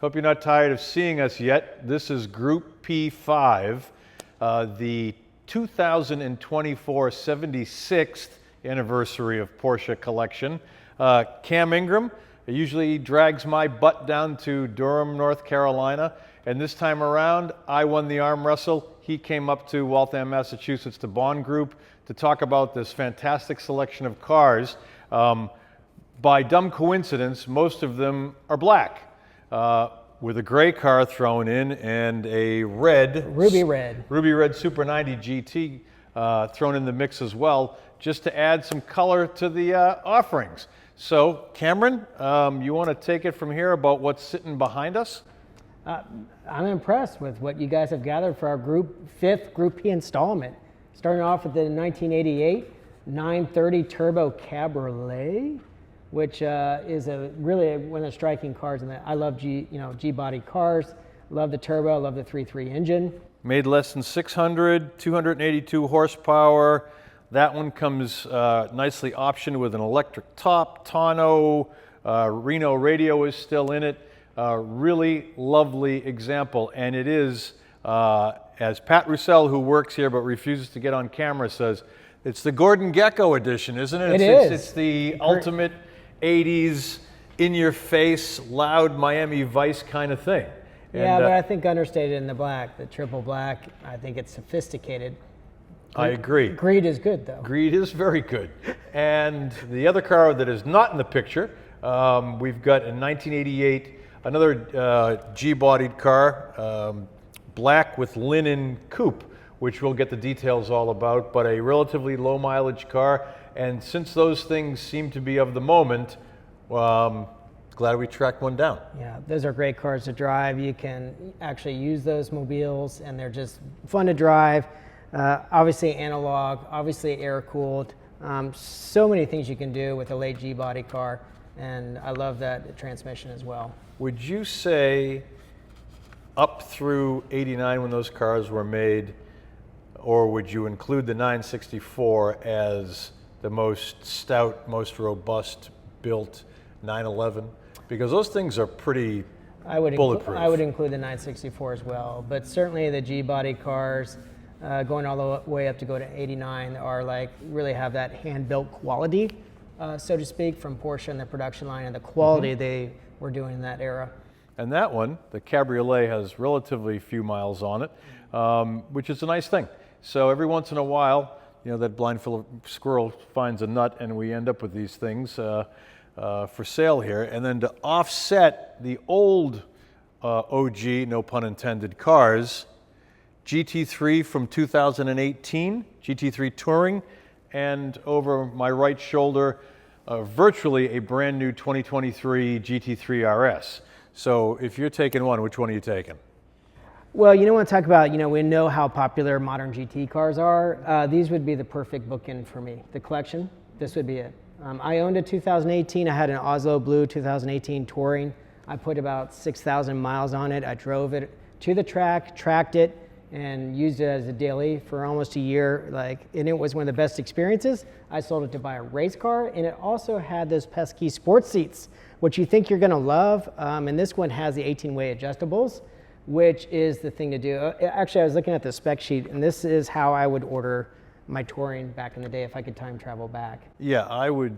Hope you're not tired of seeing us yet. This is Group P5, the 2024 76th anniversary of Porsche collection. Cam Ingram usually drags my butt down to Durham, North Carolina, and this time around I won the arm wrestle. He came up to Waltham, Massachusetts to Bond Group to talk about this fantastic selection of cars. By dumb coincidence, most of them are black, with a gray car thrown in and a ruby red Super 90 GT thrown in the mix as well, just to add some color to the offerings. So, Cameron, you want to take it from here about what's sitting behind us? I'm impressed with what you guys have gathered for our fifth Group P installment. Starting off with the 1988 930 Turbo Cabriolet, which is really one of the striking cars. And I love G-body cars. Love the turbo. Love the 3.3 engine. Made less than 600, 282 horsepower. That one comes nicely optioned with an electric top, tonneau, Reno radio is still in it. Really lovely example, and it is, as Pat Roussel, who works here but refuses to get on camera, says, it's the Gordon Gekko edition, isn't it? It's the ultimate 80s, in-your-face, loud Miami Vice kind of thing. Yeah, but I think understated in the black, the triple black, I think it's sophisticated. I agree. Greed is good, though. Greed is very good. And the other car that is not in the picture, we've got in 1988, another G-bodied car, black with linen coupe, which we'll get the details all about, but a relatively low mileage car. And since those things seem to be of the moment, glad we tracked one down. Yeah, those are great cars to drive. You can actually use those mobiles, and they're just fun to drive. Obviously analog, obviously air-cooled. So many things you can do with a late G-body car, and I love that transmission as well. Would you say up through 89 when those cars were made, or would you include the 964 as the most stout, most robust built 911? Because those things are pretty bulletproof. I would include the 964 as well, but certainly the G-body cars, going all the way up to go to 89, are really have that hand-built quality, so to speak, from Porsche and the production line and the quality they were doing in that era. And that one, the Cabriolet, has relatively few miles on it, which is a nice thing. So every once in a while, that blind squirrel finds a nut, and we end up with these things for sale here. And then to offset the old OG, no pun intended, cars, GT3 from 2018, GT3 Touring, and over my right shoulder, virtually a brand new 2023 GT3 RS. So if you're taking one, which one are you taking? Well, you want to talk about, we know how popular modern GT cars are. These would be the perfect bookend for me. The collection, this would be it. I owned a 2018. I had an Oslo Blue 2018 Touring. I put about 6,000 miles on it. I drove it to the track, tracked it, and used it as a daily for almost a year. And it was one of the best experiences. I sold it to buy a race car, and it also had those pesky sports seats, which you think you're gonna love. And this one has the 18-way adjustables, which is the thing to do. Actually, I was looking at the spec sheet, and this is how I would order my Touring back in the day if I could time travel back. Yeah, I would,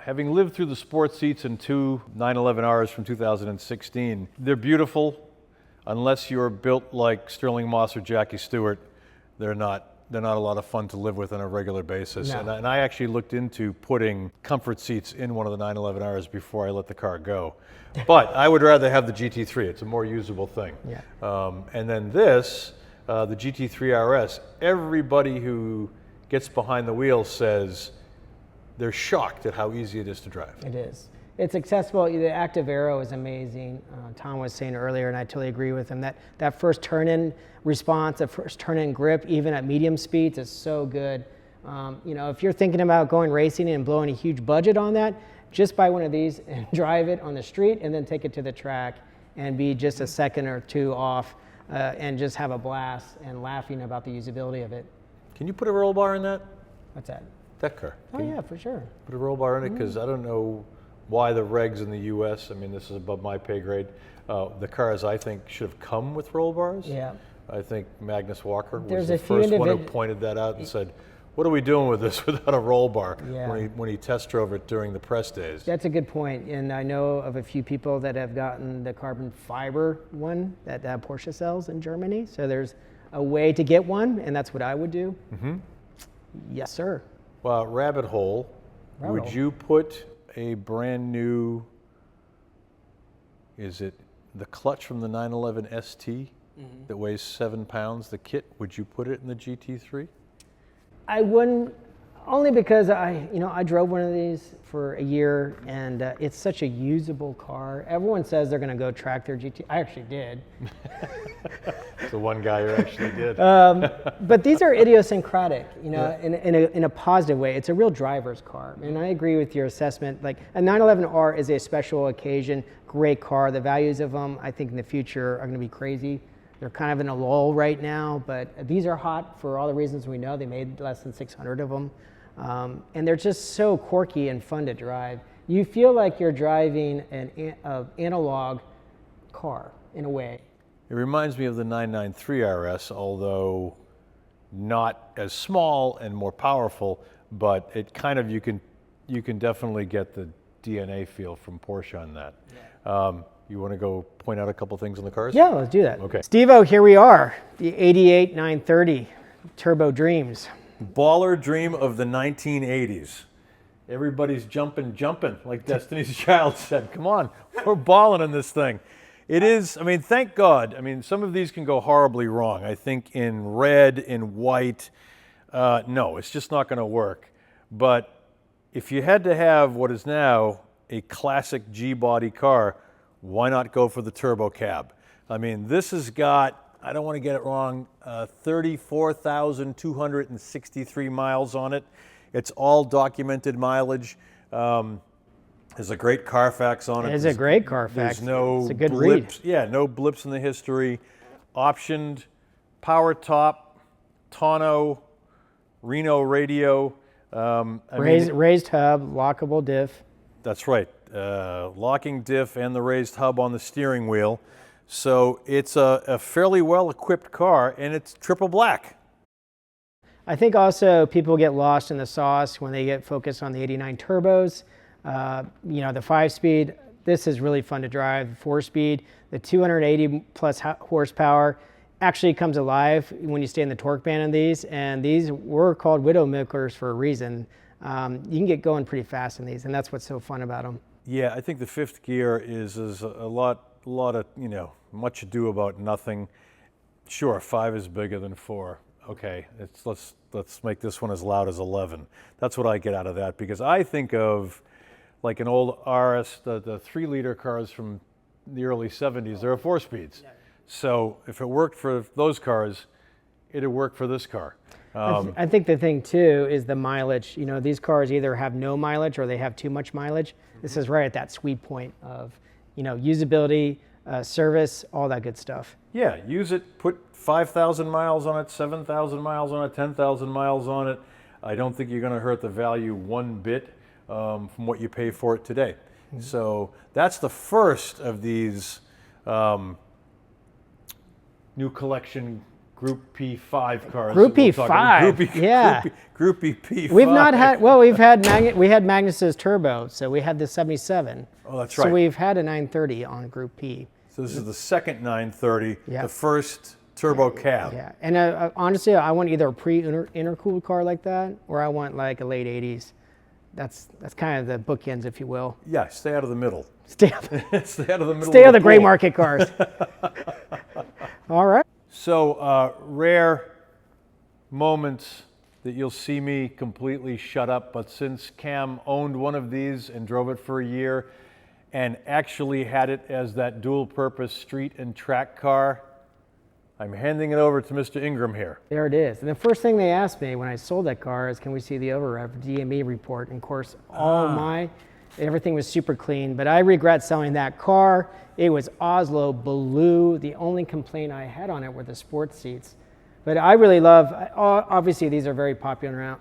having lived through the sports seats in two 911Rs from 2016, they're beautiful. Unless you're built like Sterling Moss or Jackie Stewart, they're not a lot of fun to live with on a regular basis. No. And I actually looked into putting comfort seats in one of the 911Rs before I let the car go. But I would rather have the GT3. It's a more usable thing. Yeah. And then this, the GT3 RS, everybody who gets behind the wheel says they're shocked at how easy it is to drive. It is. It's accessible. The active aero is amazing. Tom was saying earlier, and I totally agree with him, that first turn-in response, that first turn-in grip, even at medium speeds, is so good. If you're thinking about going racing and blowing a huge budget on that, just buy one of these and drive it on the street and then take it to the track and be just a second or two off and just have a blast and laughing about the usability of it. Can you put a roll bar in that? What's that? That car. Oh yeah, for sure. Put a roll bar in it, because I don't know why the regs in the US, I mean, this is above my pay grade, The cars I think should have come with roll bars. Yeah. I think Magnus Walker There's was a the few first one who pointed that out and said, "What are we doing with this without a roll bar?" Yeah. When he test drove it during the press days. That's a good point, and I know of a few people that have gotten the carbon fiber one that Porsche sells in Germany. So there's a way to get one, and that's what I would do. Mm-hmm. Yes, sir. Well, rabbit hole. Would you put a brand new? Is it the clutch from the 911 ST that weighs 7 pounds? The kit. Would you put it in the GT3? I wouldn't, only because I drove one of these for a year, and it's such a usable car. Everyone says they're going to go track their GT. I actually did. The one guy who actually did. But these are idiosyncratic, in a positive way. It's a real driver's car, and I agree with your assessment. Like a 911R is a special occasion, great car. The values of them, I think, in the future are going to be crazy. They're kind of in a lull right now, but these are hot for all the reasons we know. They made less than 600 of them. And they're just so quirky and fun to drive. You feel like you're driving an analog car in a way. It reminds me of the 993 RS, although not as small and more powerful, but it kind of, you can definitely get the DNA feel from Porsche on that. Yeah. You want to go point out a couple things on the cars? Yeah, let's do that. Okay. Steve-O, here we are, the 88 930 Turbo Dreams. Baller dream of the 1980s. Everybody's jumping, like Destiny's Child said. Come on, we're balling in this thing. It is, I mean, thank God. I mean, some of these can go horribly wrong. I think in red, in white, no, it's just not going to work. But if you had to have what is now a classic G-body car, why not go for the turbo cab? I mean, this has got, I don't want to get it wrong, 34,263 miles on it. It's all documented mileage. There's a great Carfax on it. It's a great Carfax. There's no it's a good blips. read. Yeah, no blips in the history. Optioned, power top, tonneau, Reno radio. Raised hub, lockable diff. That's right. Locking diff and the raised hub on the steering wheel. So it's a fairly well-equipped car, and it's triple black. I think also people get lost in the sauce when they get focused on the 89 turbos. The 5-speed, this is really fun to drive. The 4-speed, the 280 plus horsepower actually comes alive when you stay in the torque band of these, and these were called widowmakers for a reason. You can get going pretty fast in these, and that's what's so fun about them. Yeah, I think the fifth gear is a lot of, much ado about nothing. Sure, 5 is bigger than 4. Okay, let's make this one as loud as 11. That's what I get out of that, because I think of like an old RS, the 3-liter cars from the early 70s, there are 4-speeds. Yeah. So if it worked for those cars, it'd work for this car. I think the thing too is the mileage. These cars either have no mileage or they have too much mileage. This is right at that sweet point of, usability, service, all that good stuff. Yeah, use it, put 5,000 miles on it, 7,000 miles on it, 10,000 miles on it. I don't think you're going to hurt the value one bit from what you pay for it today. Mm-hmm. So that's the first of these new collection Group P5 cars. Group P5, yeah. Group P5. We've not had, well, we had Magnus's Turbo, so we had the 77. Oh, that's right. So we've had a 930 on Group P. So this is the second 930, the first turbo cab. Yeah, and honestly, I want either a pre-intercooled car like that, or I want like a late 80s. That's kind of the bookends, if you will. Yeah, stay out of the middle. Stay out of the middle. Stay out of the gray market cars. All right. So rare moments that you'll see me completely shut up, but since Cam owned one of these and drove it for a year and actually had it as that dual-purpose street and track car, I'm handing it over to Mr. Ingram here. There it is. And the first thing they asked me when I sold that car is, can we see the overrev DME report? And of course, everything was super clean, but I regret selling that car. It was Oslo Blue. The only complaint I had on it were the sports seats. But I really love, obviously these are very popular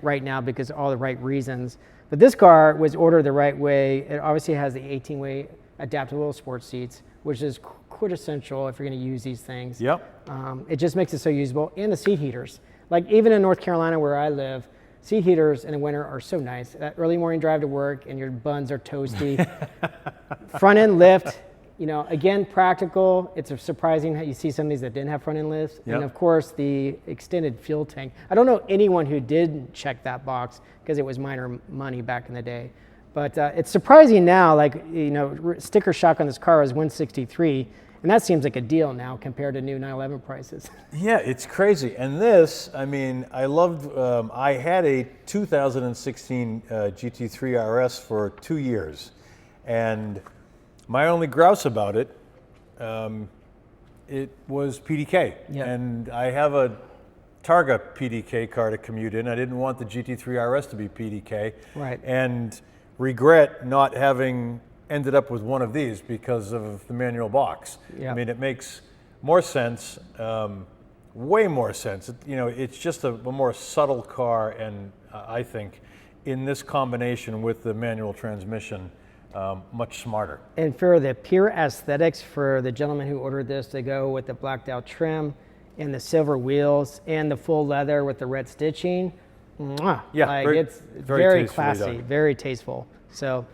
right now because of all the right reasons. But this car was ordered the right way. It obviously has the 18-way adaptable sports seats, which is quintessential if you're going to use these things. Yep. It just makes it so usable. And the seat heaters. Like even in North Carolina where I live, seat heaters in the winter are so nice. That early morning drive to work and your buns are toasty. Front end lift, you know, again, practical. It's surprising how you see some of these that didn't have front end lifts. Yep. And of course the extended fuel tank. I don't know anyone who didn't check that box because it was minor money back in the day. But it's surprising now, like, you know, sticker shock on this car is $163. And that seems like a deal now compared to new 911 prices. Yeah, it's crazy. And this, I mean, I loved, I had a 2016 GT3 RS for 2 years. And my only grouse about it, it was PDK. Yeah. And I have a Targa PDK car to commute in. I didn't want the GT3 RS to be PDK. Right. And regret not having ended up with one of these because of the manual box. Yeah. I mean, it makes more sense, way more sense. You know, it's just a more subtle car, and I think in this combination with the manual transmission, much smarter. And for the pure aesthetics for the gentleman who ordered this to go with the blacked out trim and the silver wheels and the full leather with the red stitching, mwah, Yeah, like very, it's very very tastefully classy, done. very tasteful. So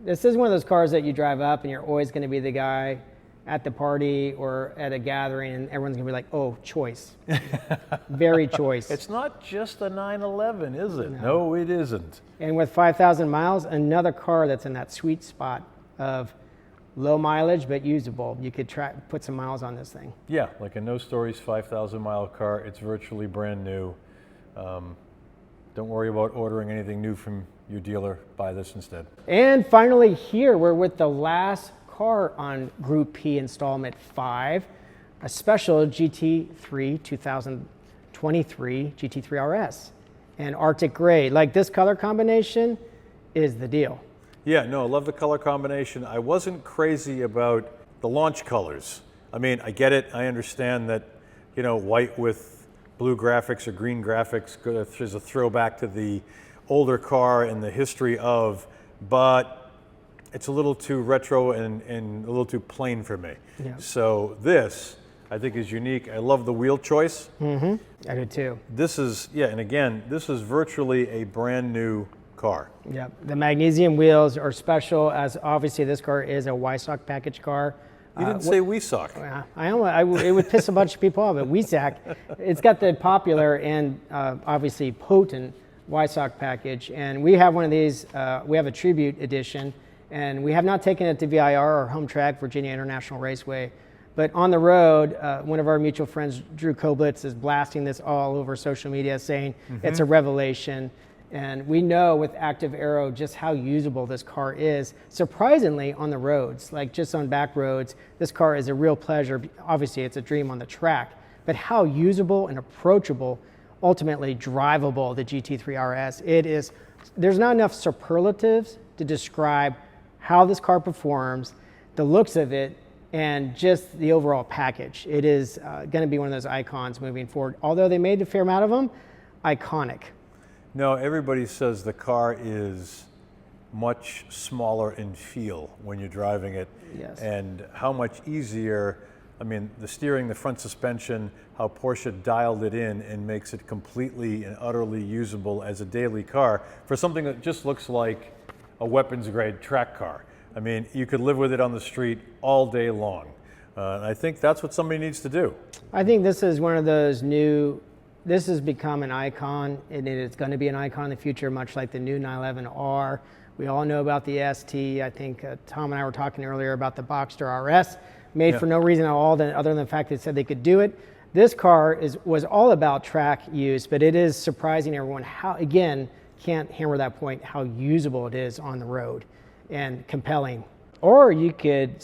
this is one of those cars that you drive up and you're always going to be the guy at the party or at a gathering and everyone's going to be like, oh, choice. Very choice. It's not just a 911, is it? No, it isn't. And with 5,000 miles, another car that's in that sweet spot of low mileage but usable. You could put some miles on this thing. Yeah, like a No Stories 5,000 mile car. It's virtually brand new. Don't worry about ordering anything new from your dealer. Buy this instead. And finally here, we're with the last car on Group P installment 5, a special GT3 2023 GT3 RS. And Arctic Gray, like this color combination is the deal. Yeah, no, I love the color combination. I wasn't crazy about the launch colors. I mean, I get it. I understand that, you know, white with blue graphics or green graphics is a throwback to the older car and the history of, but it's a little too retro and a little too plain for me. Yeah. So this, I think, is unique. I love the wheel choice. Mm-hmm. I do too. This is, yeah, and again, this is virtually a brand new car. Yeah, the magnesium wheels are special, as obviously this car is a Weissach package car. You didn't say Weissach. It would piss a bunch of people off, but Weissach, it's got the popular and obviously potent Weissach package. And we have one of these, we have a tribute edition, and we have not taken it to VIR or home track, Virginia International Raceway. But on the road, one of our mutual friends, Drew Koblitz, is blasting this all over social media saying it's a revelation. And we know with Active Aero just how usable this car is. Surprisingly, on the roads, like just on back roads, this car is a real pleasure. Obviously, it's a dream on the track, but how usable and approachable, ultimately drivable the GT3 RS. It is, there's not enough superlatives to describe how this car performs, the looks of it, and just the overall package. It is going to be one of those icons moving forward. Although they made a fair amount of them, iconic. No, everybody says the car is much smaller in feel when you're driving it. Yes. And how much easier, I mean, the steering, the front suspension, how Porsche dialed it in and makes it completely and utterly usable as a daily car for something that just looks like a weapons grade track car. I mean, you could live with it on the street all day long. And I think that's what somebody needs to do. I think this is one of those new, this has become an icon, and it is going to be an icon in the future, much like the new 911R. We all know about the ST. I think Tom and I were talking earlier about the Boxster RS, made for no reason at all other than the fact that it said they could do it. This car was all about track use, but it is surprising everyone how, again, can't hammer that point, how usable it is on the road and compelling. Or you could,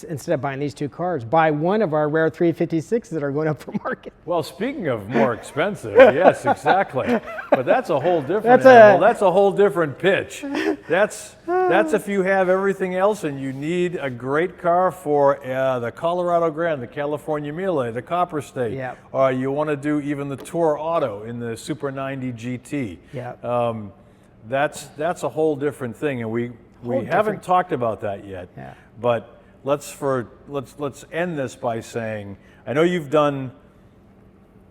instead of buying these two cars, buy one of our rare 356s that are going up for market. Well, speaking of more expensive, yes, exactly. But that's a whole different animal. That's a whole different pitch. That's if you have everything else and you need a great car for the Colorado Grand, the California Mille, the Copper State. Yep. Or you want to do even the Tour Auto in the Super 90 GT. Yep. That's a whole different thing, and we haven't talked about that yet. Yeah. But let's end this by saying, I know you've done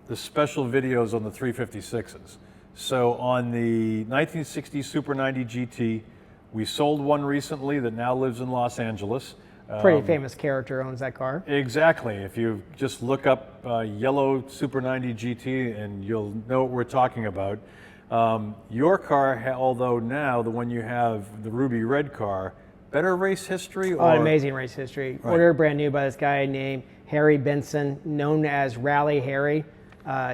the special videos on the 356s. So on the 1960 Super 90 GT, we sold one recently that now lives in Los Angeles. Pretty famous character owns that car. Exactly. If you just look up yellow Super 90 GT, and you'll know what we're talking about. Your car, although now the one you have, the ruby red car, better race history? Oh, amazing race history. Right. Ordered brand new by this guy named Harry Benson, known as Rally Harry.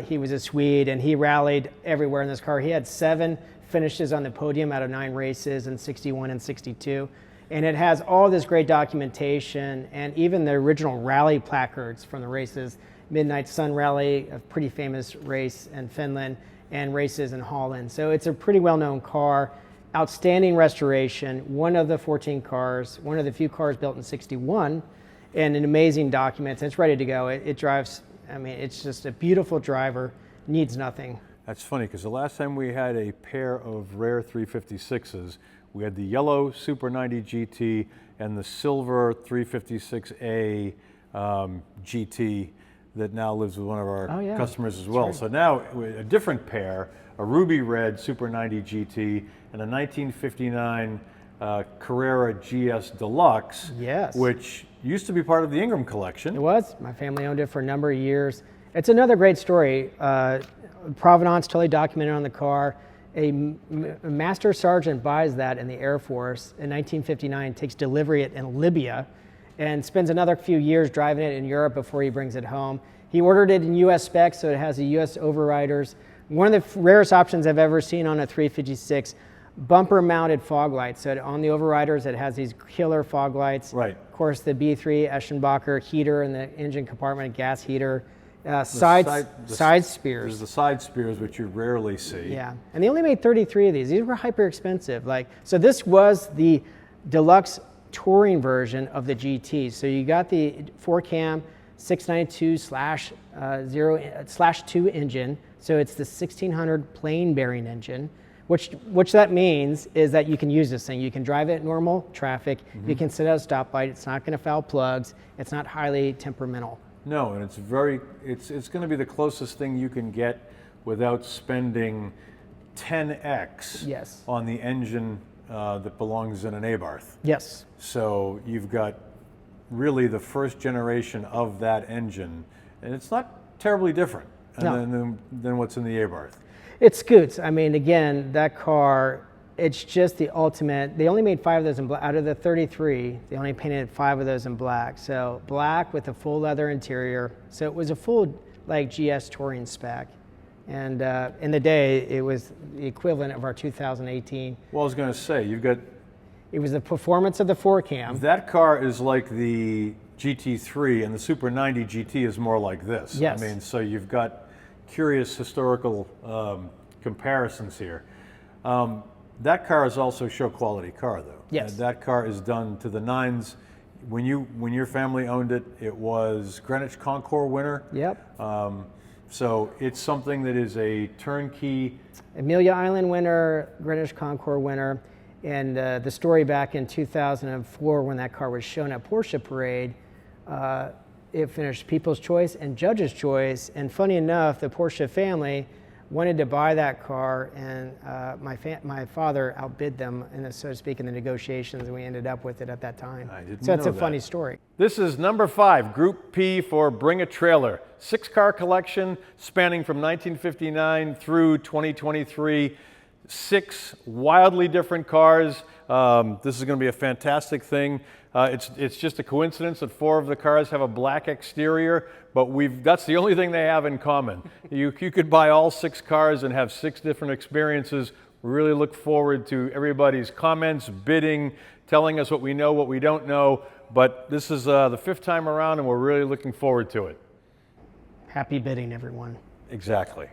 He was a Swede, and he rallied everywhere in this car. He had 7 finishes on the podium out of 9 races in 61 and 62. And it has all this great documentation and even the original rally placards from the races. Midnight Sun Rally, a pretty famous race in Finland, and races in Holland. So it's a pretty well-known car. Outstanding restoration, one of the 14 cars, one of the few cars built in 61, and an amazing documents. It's ready to go. It drives, I mean, it's just a beautiful driver, needs nothing. That's funny, because the last time we had a pair of rare 356s, we had the yellow Super 90 GT and the silver 356A GT that now lives with one of our customers as well. So now a different pair, a ruby red Super 90 GT and a 1959 Carrera GS Deluxe, which used to be part of the Ingram collection. It was. My family owned it for a number of years. It's another great story. Provenance totally documented on the car. A master sergeant buys that in the Air Force in 1959, takes delivery it in Libya, and spends another few years driving it in Europe before he brings it home. He ordered it in US specs, so it has the US overriders. One of the rarest options I've ever seen on a 356, bumper mounted fog lights. So on the overriders, it has these killer fog lights. Right. Of course, the B3 Eschenbacher heater in the engine compartment, gas heater. Side spears. There's the side spears, which you rarely see. Yeah, and they only made 33 of these. These were hyper expensive. So this was the deluxe touring version of the GT. So you got the 4-cam 692/2 engine. So it's the 1600 plain bearing engine, which that means is that you can use this thing. You can drive it at normal traffic. You can sit at a stoplight. It's not going to foul plugs. It's not highly temperamental. No, and it's going to be the closest thing you can get without spending 10x on the engine that belongs in an Abarth. Yes. So you've got really the first generation of that engine, and it's not terribly different than what's in the Abarth. It scoots. I mean, again, that car, it's just the ultimate. They only made 5 of those in black. Out of the 33, they only painted 5 of those in black. So black with a full leather interior. So it was a full GS touring spec. And in the day, it was the equivalent of our 2018. Well, I was going to say, it was the performance of the 4-cam. That car is like the GT3, and the Super 90 GT is more like this. Yes. I mean, so you've got curious historical comparisons here. That car is also a show quality car, though. Yes. That car is done to the nines. When your family owned it, it was Greenwich Concours winner. Yep. So it's something that is a turnkey. Amelia Island winner, Greenwich Concours winner. And the story back in 2004 when that car was shown at Porsche Parade, it finished People's Choice and Judge's Choice. And funny enough, the Porsche family wanted to buy that car, and my father outbid them, so to speak, in the negotiations, and we ended up with it at that time. I didn't so it's know a funny story. This is number 5, Group P for Bring a Trailer. 6-car collection spanning from 1959 through 2023. 6 wildly different cars. This is going to be a fantastic thing. It's just a coincidence that 4 of the cars have a black exterior, but that's the only thing they have in common. You could buy all 6 cars and have 6 different experiences. We really look forward to everybody's comments, bidding, telling us what we know, what we don't know. But this is the 5th time around, and we're really looking forward to it. Happy bidding, everyone. Exactly.